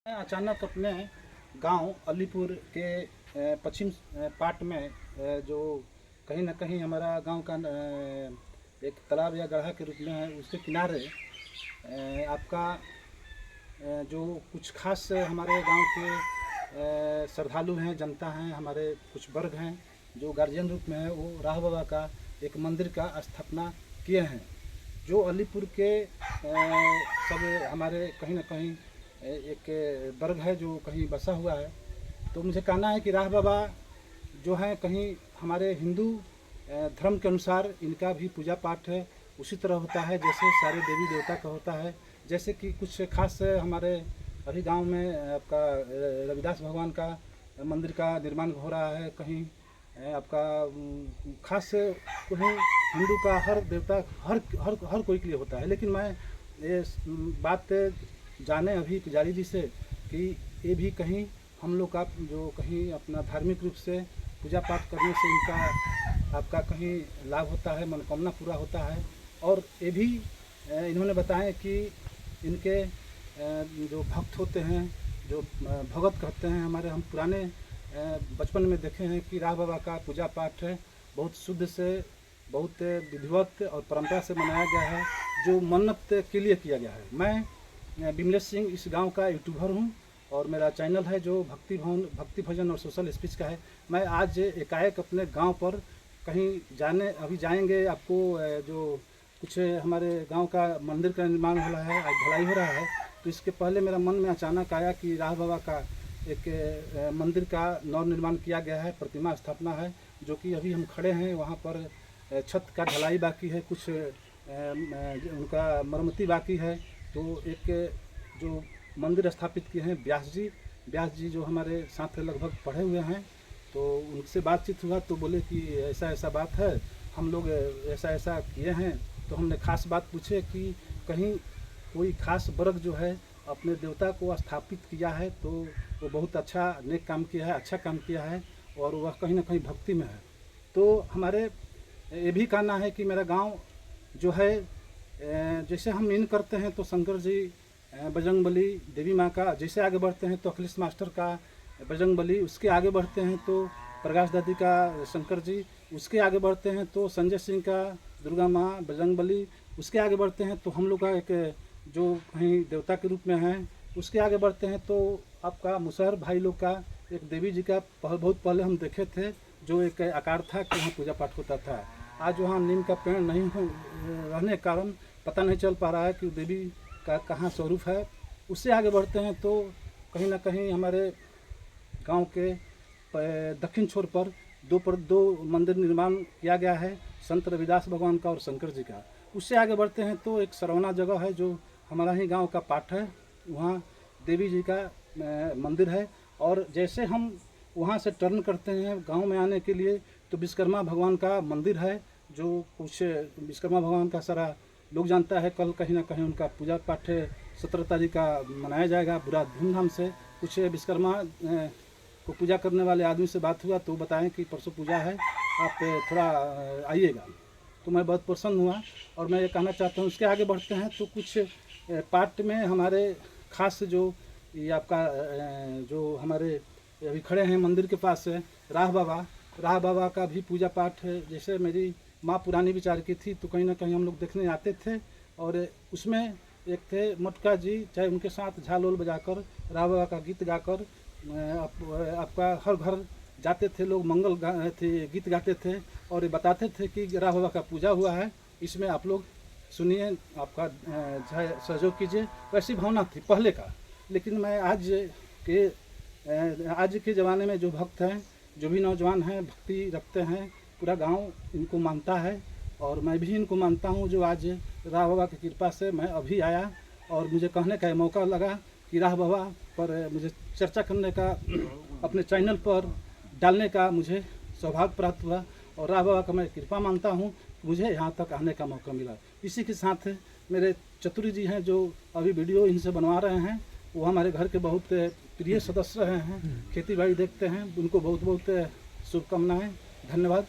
मैं अचानक अपने गांव अलीपुर के पश्चिम पार्ट में जो कहीं ना कहीं हमारा गांव का एक तालाब या गड्ढा के रूप में है, उसके किनारे आपका जो कुछ खास हमारे गांव के श्रद्धालु हैं, जनता हैं, हमारे कुछ वर्ग हैं जो गार्जियन रूप में है, वो राह बाबा का एक मंदिर का स्थापना किए हैं। जो अलीपुर के सब हमारे कहीं ना कहीं एक वर्ग है जो कहीं बसा हुआ है। तो मुझे कहना है कि राह बाबा जो है कहीं हमारे हिंदू धर्म के अनुसार इनका भी पूजा पाठ है उसी तरह होता है जैसे सारे देवी देवता का होता है। जैसे कि कुछ खास हमारे अभी गांव में आपका रविदास भगवान का मंदिर का निर्माण हो रहा है, कहीं आपका खास कहीं हिंदू का हर देवता हर हर हर कोई के लिए होता है। लेकिन मैं ये बात जाने अभी पुजारी जी से कि ये भी कहीं हम लोग का जो कहीं अपना धार्मिक रूप से पूजा पाठ करने से इनका आपका कहीं लाभ होता है, मनोकामना पूरा होता है। और ये भी इन्होंने बताया कि इनके जो भक्त होते हैं, जो भगत कहते हैं, हमारे हम पुराने बचपन में देखे हैं कि राह बाबा का पूजा पाठ है बहुत शुद्ध से, बहुत विधिवत और परंपरा से मनाया गया है, जो मन्नत के लिए किया गया है। मैं बिमलेश सिंह इस गांव का यूट्यूबर हूं और मेरा चैनल है जो भक्ति भजन और सोशल स्पीच का है। मैं आज एकाएक अपने गांव पर कहीं अभी जाएंगे। आपको जो कुछ हमारे गांव का मंदिर का निर्माण हो रहा है, आज ढलाई हो रहा है, तो इसके पहले मेरा मन में अचानक आया कि राह बाबा का एक मंदिर का नव निर्माण किया गया है, प्रतिमा स्थापना है, जो कि अभी हम खड़े हैं वहाँ पर। छत का ढलाई बाकी है, कुछ उनका मरम्मती बाकी है। तो एक जो मंदिर स्थापित किए हैं व्यास जी जो हमारे साथ लगभग पढ़े हुए हैं, तो उनसे बातचीत हुआ तो बोले कि ऐसा ऐसा बात है, हम लोग ऐसा ऐसा किए हैं। तो हमने खास बात पूछे कि कहीं कोई खास वर्ग जो है अपने देवता को स्थापित किया है तो वो बहुत अच्छा नेक काम किया है, अच्छा काम किया है और वह कहीं ना कहीं भक्ति में है। तो हमारे ये भी कहना है कि मेरा गांव जो है जैसे हम इन करते हैं तो शंकर जी बजरंगबली देवी माँ का, जैसे आगे बढ़ते हैं तो अखिलेश मास्टर का बजरंगबली, उसके आगे बढ़ते हैं तो प्रकाश दादी का शंकर जी, उसके आगे बढ़ते हैं तो संजय सिंह का दुर्गा माँ बजरंगबली, उसके आगे बढ़ते हैं तो हम लोग का एक जो कहीं देवता के रूप में है, उसके आगे बढ़ते हैं तो आपका मुसहर भाई लोग का एक देवी जी का बहुत पहले हम देखे थे जो एक आकार था कि वहाँ पूजा पाठ होता था। आज वहाँ नीम का पेड़ नहीं रहने के कारण पता नहीं चल पा रहा है कि देवी का कहाँ स्वरूप है। उससे आगे बढ़ते हैं तो कहीं ना कहीं हमारे गांव के दक्षिण छोर पर दो मंदिर निर्माण किया गया है, संत रविदास भगवान का और शंकर जी का। उससे आगे बढ़ते हैं तो एक सरवना जगह है जो हमारा ही गांव का पाठ है, वहाँ देवी जी का मंदिर है। और जैसे हम वहाँ से टर्न करते हैं गांव में आने के लिए तो विश्वकर्मा भगवान का मंदिर है, जो कुछ विश्वकर्मा भगवान का सारा लोग जानता है। कल कहीं ना कहीं उनका पूजा पाठ 17 तारीख का मनाया जाएगा पूरा धूमधाम से। कुछ विश्वकर्मा को पूजा करने वाले आदमी से बात हुआ तो बताएं कि परसों पूजा है, आप थोड़ा आइएगा। तो मैं बहुत प्रसन्न हुआ और मैं ये कहना चाहता हूँ। उसके आगे बढ़ते हैं तो कुछ पार्ट में हमारे खास जो ये आपका जो हमारे अभी खड़े हैं मंदिर के पास राह बाबा का भी पूजा पाठ है। जैसे मेरी माँ पुरानी विचार की थी तो कहीं ना कहीं हम लोग देखने आते थे और उसमें एक थे मटका जी, चाहे उनके साथ झाल ओल बजाकर राह बाबा का गीत गाकर आपका हर घर जाते थे लोग, मंगल गीत गाते थे और बताते थे कि राह बाबा का पूजा हुआ है, इसमें आप लोग सुनिए, आपका सहयोग कीजिए। वैसी भावना थी पहले का। लेकिन मैं आज के ज़माने में जो भक्त हैं, जो भी नौजवान हैं, भक्ति रखते हैं, पूरा गांव इनको मानता है और मैं भी इनको मानता हूं। जो आज राह बाबा की कृपा से मैं अभी आया और मुझे कहने का मौका लगा कि राह बाबा पर मुझे चर्चा करने का, अपने चैनल पर डालने का मुझे सौभाग्य प्राप्त हुआ और राह बाबा का मैं कृपा मानता हूँ, मुझे यहाँ तक आने का मौका मिला। इसी के साथ मेरे चतुरी जी हैं जो अभी वीडियो इनसे बनवा रहे हैं, वो हमारे घर के बहुत प्रिय सदस्य रहे हैं, खेती बाड़ी देखते हैं, उनको बहुत बहुत शुभकामनाएं। धन्यवाद।